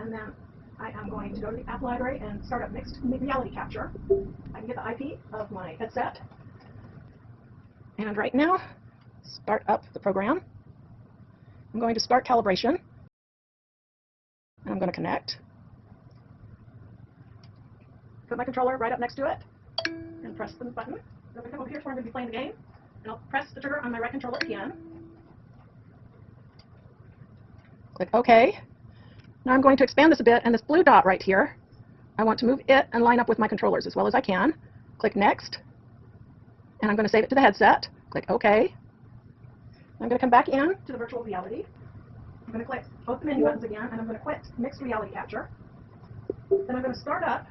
and then I am going to go to the app library and start up mixed reality capture. I can get the IP of my headset. And right now, start up the program. I'm going to start calibration. And I'm going to connect. Put my controller right up next to it and press the button. I'm going to come over here to where I'm going to be playing the game. And I'll press the trigger on my right controller again. Click OK. Now I'm going to expand this a bit, and this blue dot right here, I want to move it and line up with my controllers as well as I can. Click Next. And I'm going to save it to the headset. Click OK. I'm going to come back in to the virtual reality. I'm going to click both the menu buttons again, and I'm going to quit Mixed Reality Capture. Then I'm going to start up.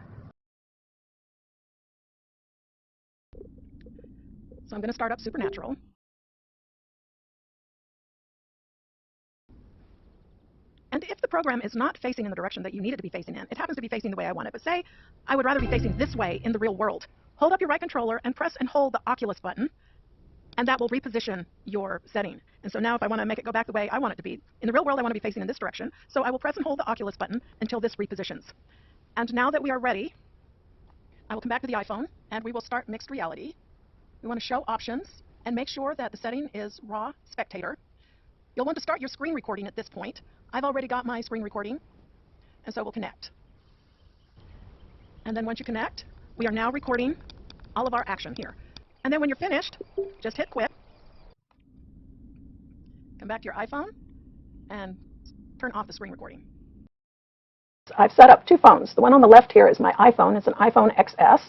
So I'm going to start up Supernatural. And if the program is not facing in the direction that you need it to be facing in, it happens to be facing the way I want it, but say I would rather be facing this way in the real world, hold up your right controller and press and hold the Oculus button, and that will reposition your setting. And so now if I want to make it go back the way I want it to be, in the real world I want to be facing in this direction, so I will press and hold the Oculus button until this repositions. And now that we are ready, I will come back to the iPhone, and we will start mixed reality. We want to show options and make sure that the setting is raw spectator. You'll want to start your screen recording at this point. I've already got my screen recording, and so we'll connect. And then once you connect, we are now recording all of our action here. And then when you're finished, just hit quit. Come back to your iPhone and turn off the screen recording. I've set up two phones. The one on the left here is my iPhone. It's an iPhone XS.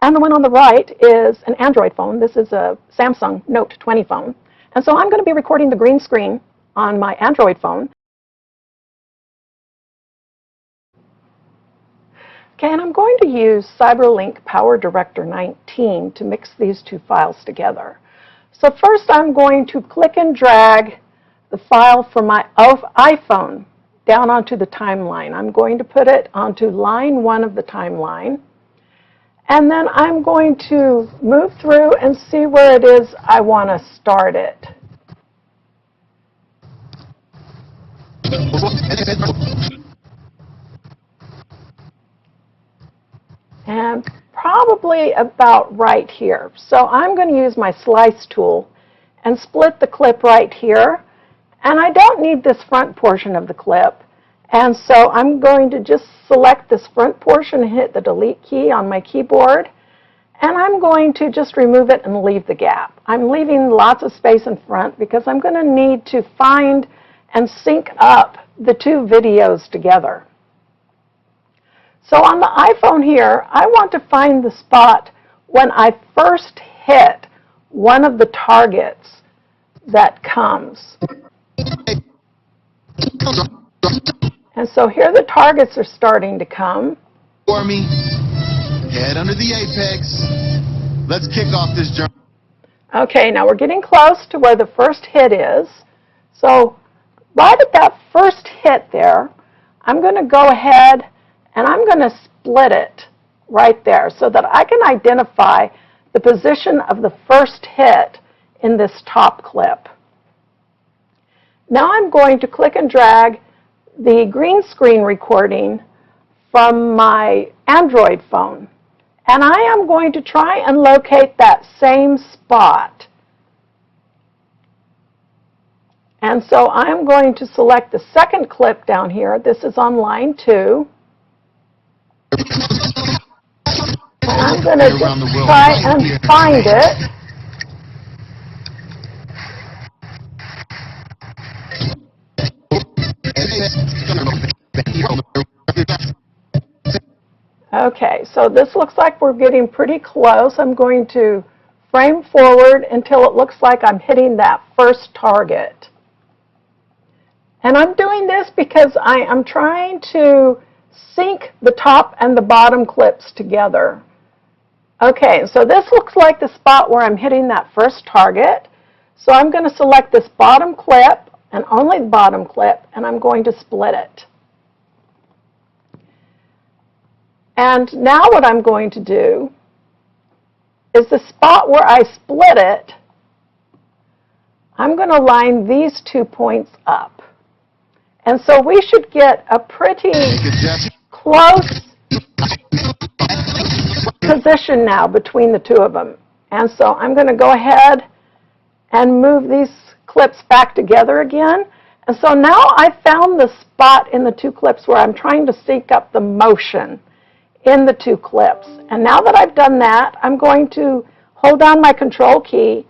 And the one on the right is an Android phone. This is a Samsung Note 20 phone. And so I'm going to be recording the green screen on my Android phone. Okay, and I'm going to use Cyberlink Power Director 19 to mix these two files together. So first I'm going to click and drag the file from my iPhone down onto the timeline. I'm going to put it onto line 1 of the timeline. And then I'm going to move through and see where it is I want to start it. And probably about right here. So I'm going to use my slice tool and split the clip right here. And I don't need this front portion of the clip. And so I'm going to just select this front portion and hit the delete key on my keyboard. And I'm going to just remove it and leave the gap. I'm leaving lots of space in front because I'm going to need to find and sync up the two videos together. So on the iPhone here, I want to find the spot when I first hit one of the targets that comes. And so here the targets are starting to come. For me, head under the apex. Let's kick off this journey. Okay, now we're getting close to where the first hit is. So right at that first hit there, I'm going to go ahead and I'm going to split it right there so that I can identify the position of the first hit in this top clip. Now I'm going to click and drag the green screen recording from my Android phone. And I am going to try and locate that same spot. And so I'm going to select the second clip down here. This is on line 2. And I'm going to just try and find it. Okay, so this looks like we're getting pretty close. I'm going to frame forward until it looks like I'm hitting that first target. And I'm doing this because I'm trying to sync the top and the bottom clips together. Okay, so this looks like the spot where I'm hitting that first target. So I'm going to select this bottom clip and only the bottom clip, and I'm going to split it. And now what I'm going to do is the spot where I split it, I'm going to line these 2 points up. And so we should get a pretty close position now between the two of them. And so I'm going to go ahead and move these clips back together again. And so now I've found the spot in the two clips where I'm trying to sync up the motion in the two clips. And now that I've done that, I'm going to hold down my control key,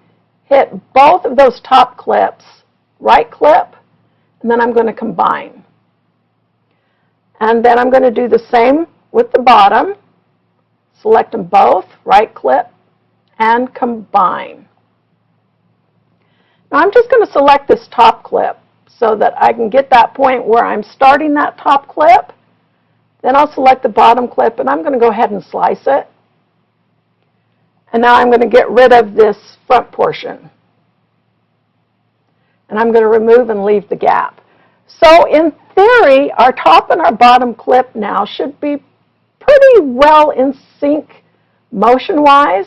hit both of those top clips, right clip, and then I'm going to combine. And then I'm going to do the same with the bottom. Select them both, right clip, and combine. Now I'm just going to select this top clip so that I can get that point where I'm starting that top clip. Then I'll select the bottom clip, and I'm going to go ahead and slice it. And now I'm going to get rid of this front portion. And I'm going to remove and leave the gap. So in theory, our top and our bottom clip now should be pretty well in sync motion-wise.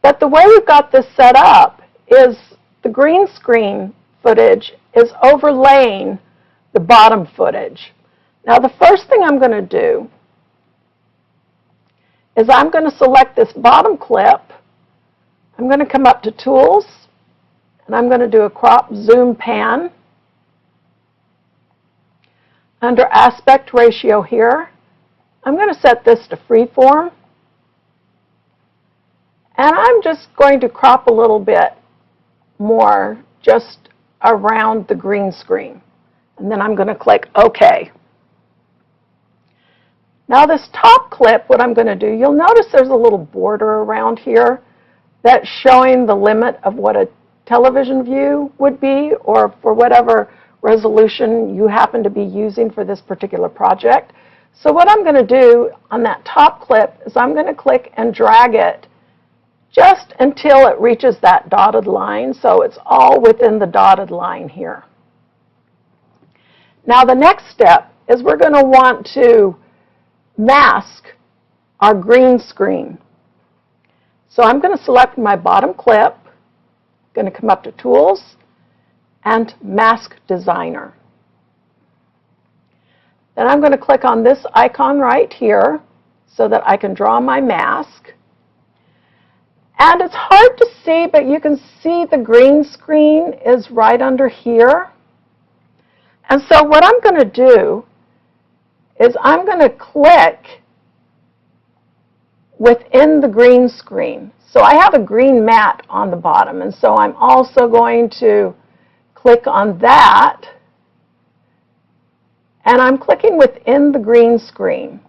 But the way we've got this set up is the green screen footage is overlaying the bottom footage. Now the first thing I'm going to do is I'm going to select this bottom clip. I'm going to come up to Tools, and I'm going to do a Crop Zoom Pan. Under Aspect Ratio here, I'm going to set this to Freeform. And I'm just going to crop a little bit more just around the green screen. And then I'm going to click OK. Now this top clip, what I'm going to do, you'll notice there's a little border around here that's showing the limit of what a television view would be, or for whatever resolution you happen to be using for this particular project. So what I'm going to do on that top clip is I'm going to click and drag it just until it reaches that dotted line, so it's all within the dotted line here. Now the next step is we're going to want to mask our green screen. So I'm going to select my bottom clip, going to come up to Tools, and Mask Designer. Then I'm going to click on this icon right here so that I can draw my mask. And it's hard to see, but you can see the green screen is right under here. And so what I'm going to do is I'm going to click within the green screen. So I have a green mat on the bottom, and so I'm also going to click on that, and I'm clicking within the green screen.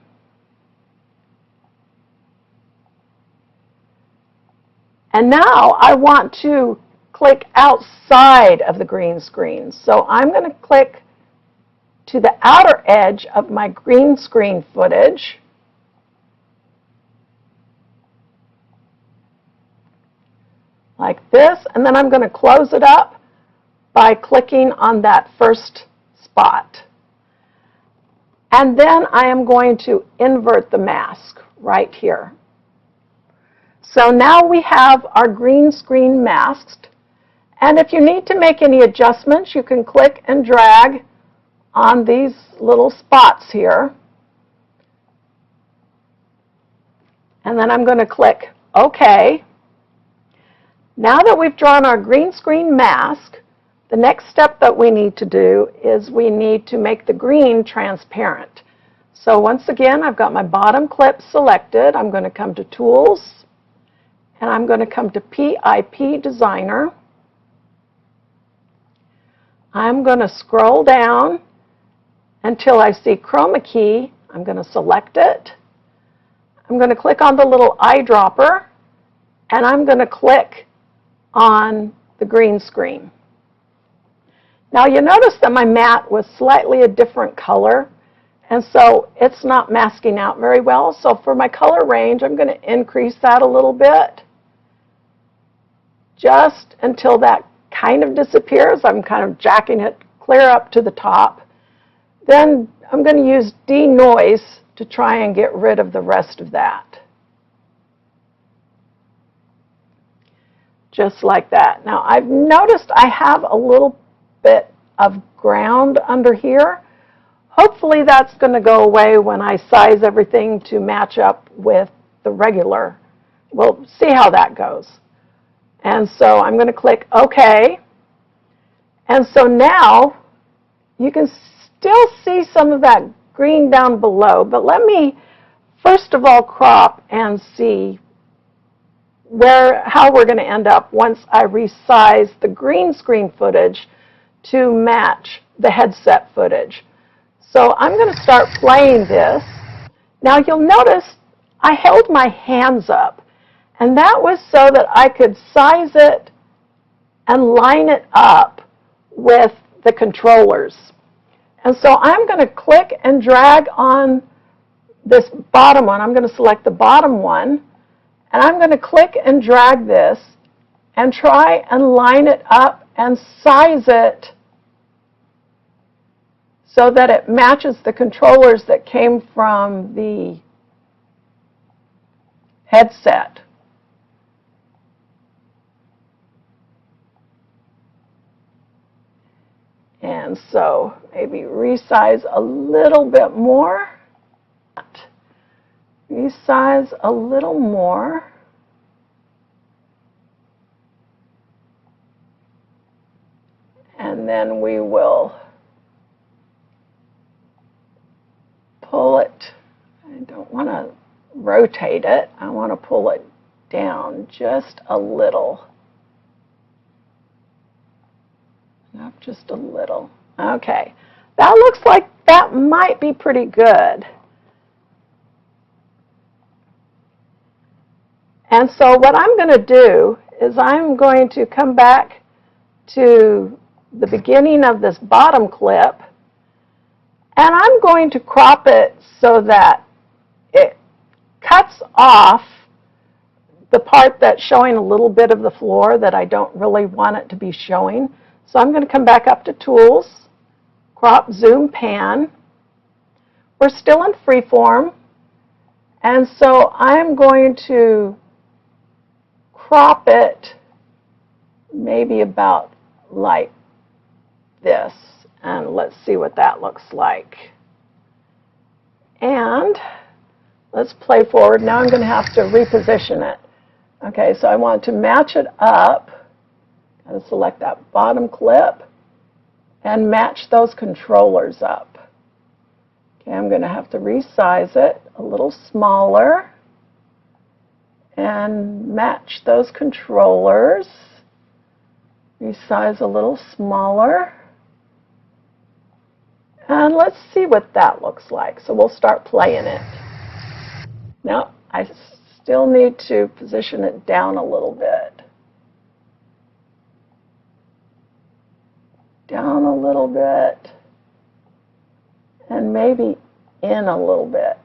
And now I want to click outside of the green screen. So I'm going to click to the outer edge of my green screen footage. Like this, and then I'm going to close it up by clicking on that first spot. And then I am going to invert the mask right here. So now we have our green screen masked. And if you need to make any adjustments, you can click and drag on these little spots here. And then I'm going to click OK. Now that we've drawn our green screen mask, the next step that we need to do is we need to make the green transparent. So once again, I've got my bottom clip selected. I'm going to come to Tools, and I'm going to come to PIP Designer. I'm going to scroll down until I see Chroma Key. I'm going to select it. I'm going to click on the little eyedropper, and I'm going to click on the green screen. Now you notice that my mat was slightly a different color, and so it's not masking out very well. So for my color range, I'm going to increase that a little bit just until that kind of disappears. I'm kind of jacking it clear up to the top. Then I'm going to use denoise to try and get rid of the rest of that. Just like that. Now I've noticed I have a little bit of ground under here, Hopefully that's going to go away when I size everything to match up with the regular. We'll see how that goes. And so I'm going to click OK. And so now you can still see some of that green down below, but let me first of all crop and see how we're going to end up once I resize the green screen footage to match the headset footage. So I'm going to start playing this. Now you'll notice I held my hands up, and that was so that I could size it and line it up with the controllers. And so I'm going to click and drag on this bottom one. I'm going to select the bottom one, and I'm going to click and drag this and try and line it up and size it so that it matches the controllers that came from the headset. And so maybe resize a little bit more. Resize a little more. And then we will pull it. I don't want to rotate it. I want to pull it down just a little. Up just a little. Okay. That looks like that might be pretty good. And so what I'm going to do is I'm going to come back to the beginning of this bottom clip, and I'm going to crop it so that it cuts off the part that's showing a little bit of the floor that I don't really want it to be showing. So I'm going to come back up to Tools, Crop, Zoom, Pan. We're still in freeform, and so I'm going to crop it maybe about like this, and let's see what that looks like. And let's play forward. Now I'm going to have to reposition it. Okay, so I want to match it up. Got to select that bottom clip and match those controllers up. Okay, I'm going to have to resize it a little smaller and match those controllers. Resize a little smaller. And let's see what that looks like. So we'll start playing it. Now, I still need to position it down a little bit. Down a little bit. And maybe in a little bit.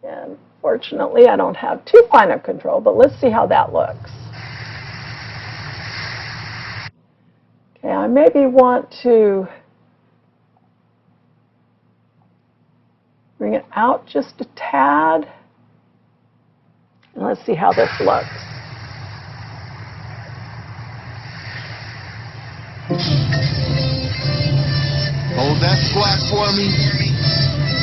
And fortunately, I don't have too fine of control, but let's see how that looks. Okay, I maybe want to bring it out just a tad. And let's see how this looks. Hold that squat for me.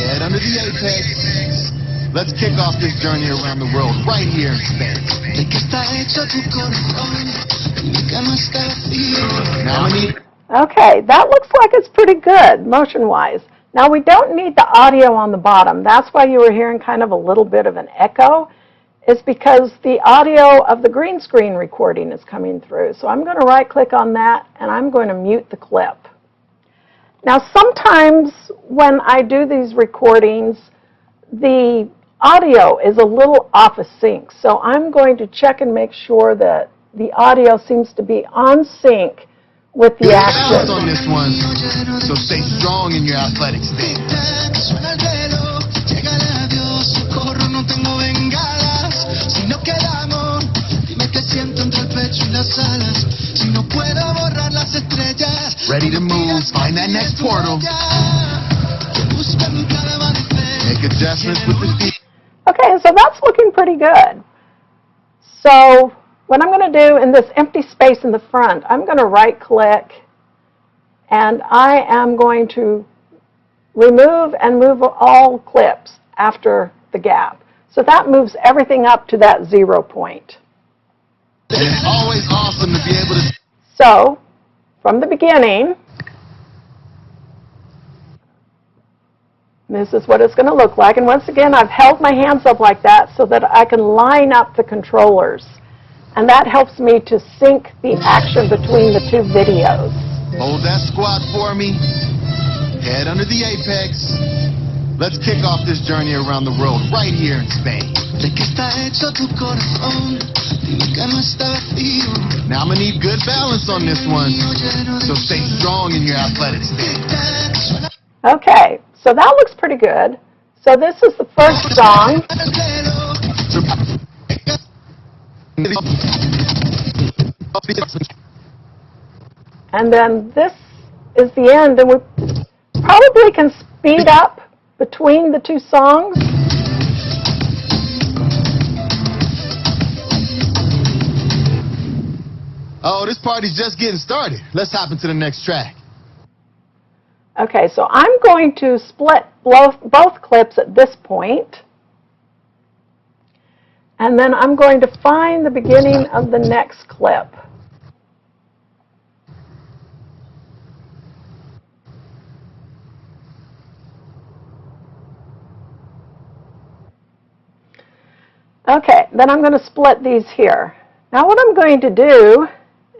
Head under the apex. Let's kick off this journey around the world right here in Spain. Now we need... Okay, that looks like it's pretty good, motion-wise. Now we don't need the audio on the bottom. That's why you were hearing kind of a little bit of an echo. It's because the audio of the green screen recording is coming through. So I'm going to right-click on that, and I'm going to mute the clip. Now sometimes when I do these recordings, the audio is a little off of sync. So I'm going to check and make sure that the audio seems to be on sync with the action. On this one, so stay strong in your athletic stance. Ready to move, find that next portal. Make adjustments with the feet. Okay, so that's looking pretty good. So what I'm going to do in this empty space in the front, I'm going to right-click, and I am going to remove and move all clips after the gap. So that moves everything up to that 0 point. And it's always awesome to be able to... So, from the beginning, this is what it's going to look like. And once again, I've held my hands up like that so that I can line up the controllers. And that helps me to sync the action between the two videos. Hold that squat for me. Head under the apex. Let's kick off this journey around the world right here in Spain. Now I'm going to need good balance on this one, so stay strong in your athletic stance. Okay, so that looks pretty good. So this is the first song. And then this is the end, and we probably can speed up between the two songs. Oh, this party's just getting started. Let's hop into the next track. Okay, so I'm going to split both clips at this point. And then I'm going to find the beginning of the next clip. Okay, then I'm going to split these here. Now what I'm going to do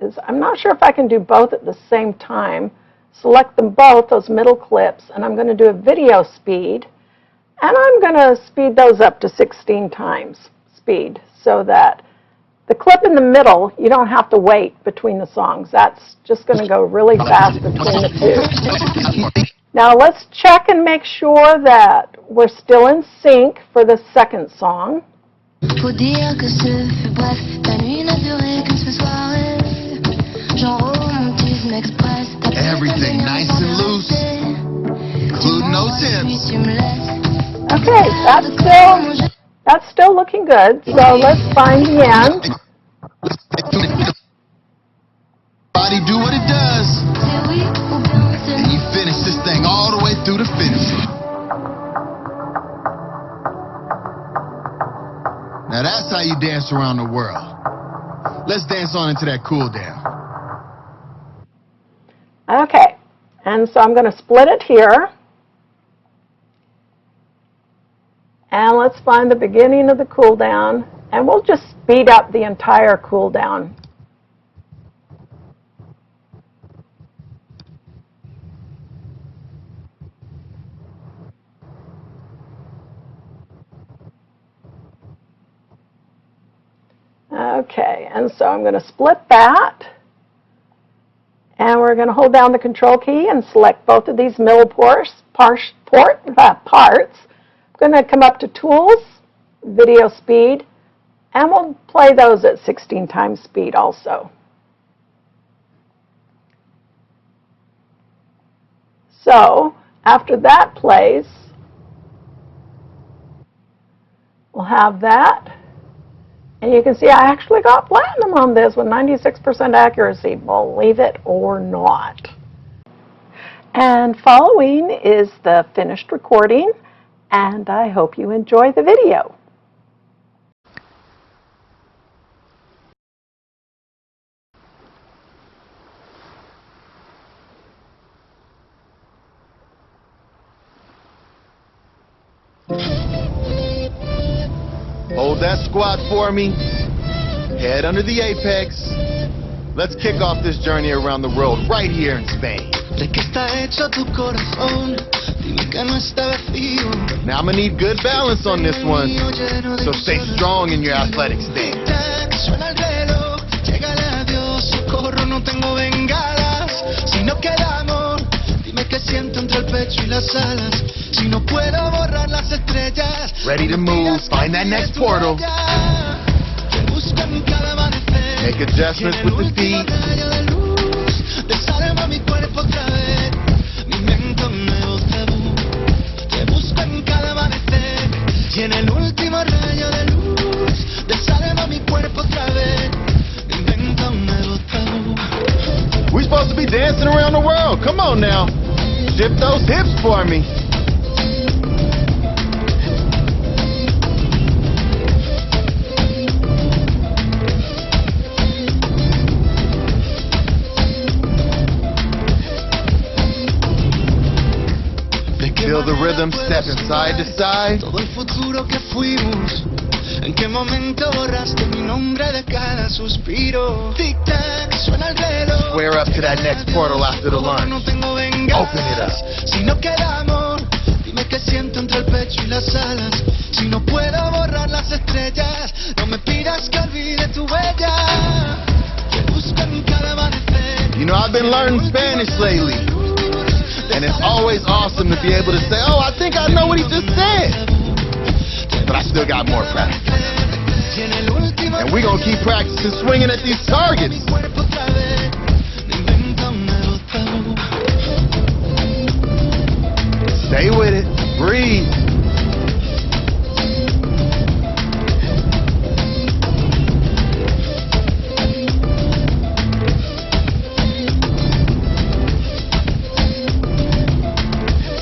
is, I'm not sure if I can do both at the same time. Select them both, those middle clips, and I'm going to do a video speed. And I'm going to speed those up to 16 times speed so that the clip in the middle, you don't have to wait between the songs. That's just going to go really fast between the two. Now let's check and make sure that we're still in sync for the second song. Faut dire que ce fut bref, ta nuit n'a duré qu'une seule soirée. Genre romantisme express. Everything nice and loose, including no tips. Okay, that's still looking good. So let's find the end. Body do what it does, and you finish this thing all the way through the finish. Now that's how you dance around the world. Let's dance on into that cool down. Okay, and so I'm going to split it here. And let's find the beginning of the cool down, and we'll just speed up the entire cool down. Okay, and so I'm going to split that, and we're going to hold down the control key and select both of these middle parts. I'm going to come up to Tools, Video Speed, and we'll play those at 16 times speed also. So after that plays, we'll have that. And you can see I actually got platinum on this with 96% accuracy, believe it or not. And following is the finished recording, and I hope you enjoy the video. Hold that squat for me. Head under the apex. Let's kick off this journey around the world right here in Spain. Now I'm going to need good balance on this one, so stay strong in your athletic stance. Ready to move, find that next portal. Make adjustments with the feet. Y en el último rayo de luz, desálema mi cuerpo otra vez. we dancing around the world. Come on now. Shift those hips for me. Feel the rhythm stepping side to side. Todo el futuro que fuimos. ¿En qué momento borraste mi nombre de cada suspiro? Tic tac, suena el reloj. Square up to that next portal after the lunge. No tengo venganzas. Open it up. Si no queda amor, dime qué siento entre el pecho y las alas. Si no puedo borrar las estrellas, no me pidas que olvide tu huella. Te busco en cada amanecer. You know, I've been learning Spanish lately. And it's always awesome to be able to say, oh, I think I know what he just said. But I still got more practice. And we're going to keep practicing swinging at these targets. Stay with it. Breathe.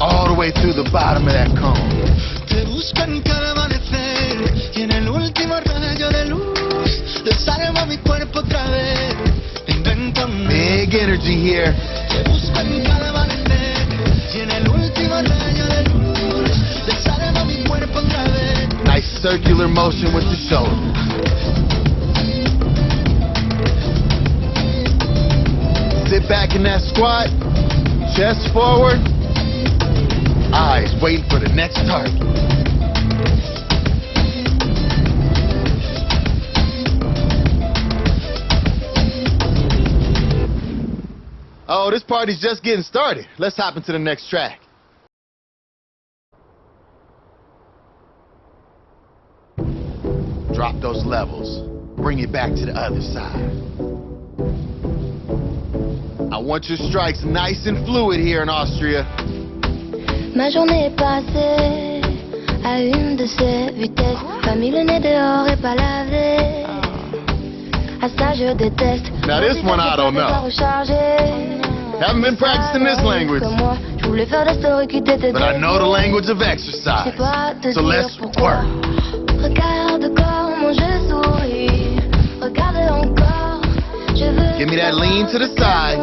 All the way through the bottom of that cone. Te busco en cada amanecer y en el último rayo de luz desarmo mi cuerpo otra vez. Te invento un Big energy here. Te busco en cada amanecer y en el último rayo de luz desarmo mi cuerpo otra vez. Nice circular motion with the shoulder. Sit back in that squat. Chest forward. Eyes waiting for the next target. Oh, this party's just getting started. Let's hop into the next track. Drop those levels. Bring it back to the other side. I want your strikes nice and fluid here in Austria. Ma journée est passée à une de ces vitesses. Pas mis le nez dehors et pas lavé. À ça je déteste. Now this one I don't know. Haven't been practicing this language. Je voulais faire des stories qui t'étaient. But I know the language of exercise. So let's work. Regarde comment je souris. Regarde encore. Je veux. Give me that lean to the side.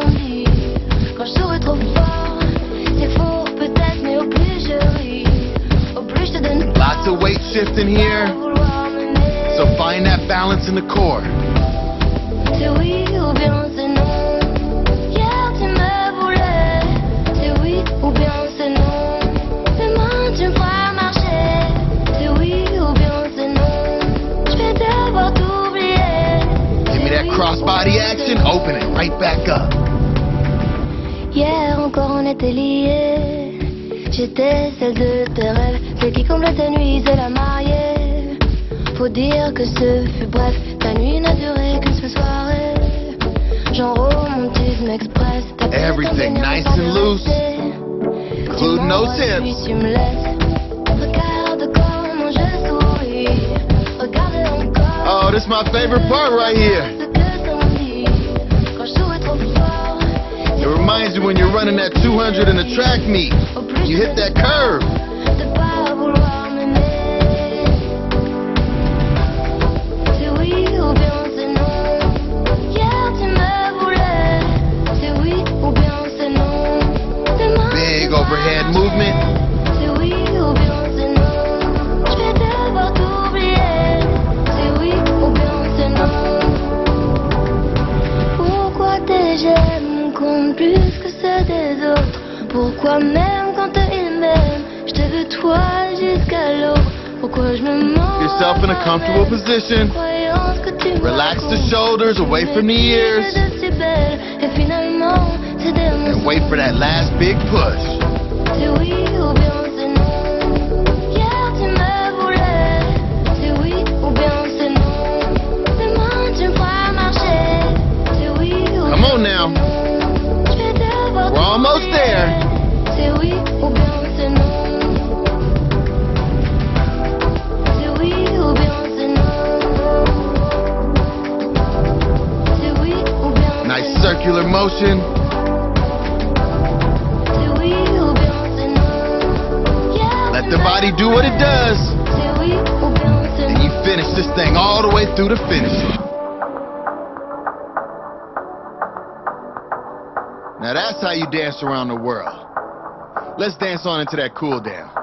Quand je souris trop fort, c'est faux peut-être, mais au plus je ris, au plus je te donne. Lots of weight shifting here. So find that balance in the core. C'est oui ou bien c'est non. Hier tu me voulais. C'est oui ou bien c'est non. Demain tu me feras marcher. C'est oui ou bien c'est non. Je vais devoir t'oublier. Give me that crossbody action. Open it right back up. Hier encore on était liés. J'étais celle de tes rêves. Celle qui comblait tes nuits, c'est la mariée. Faut dire que ce fut bref. Ta nuit n'a duré qu'une seule soirée. Genre romantisme express. Everything nice and loose. Including those hips. Puis tu me laisses. Regarde comment je souris. Regarde encore. Oh, this is my favorite part right here. Ce que t'en dis. Quand je souris trop fort. It reminds you when you're running that 200 in a track meet. You hit that curve. De pas vouloir m'aimer. C'est oui ou bien c'est non. Hier tu me voulais. C'est oui ou bien c'est non. Demain Big overhead movement. c'est oui ou bien c'est non. Je vais devoir t'oublier. C'est oui ou bien c'est non. Pourquoi tes j'aime comptent plus que ceux des autres? Pourquoi même quand ils m'aiment, je te veux toi jusqu'à l'eau? Pourquoi je me mens? Yourself in a comfortable position. Croyance que tu me Relax the racontes. shoulders away from the ears. C'est de si belle, et finalement, c'est des And wait for that last big push. C'est oui ou bien c'est non. Hier tu me voulais. C'est oui ou bien c'est non. Demain tu me feras marcher. C'est oui ou Come bien on now. c'est non. Je vais devoir We're almost t'oublier. there. C'est oui ou bien c'est non. C'est oui ou bien c'est non. C'est oui ou bien Nice c'est non. circular motion. the body do what it does, C'est oui ou bien c'est and non. you finish this thing all the way through the finish. Now that's how you dance around the world. Let's dance on into that cool down.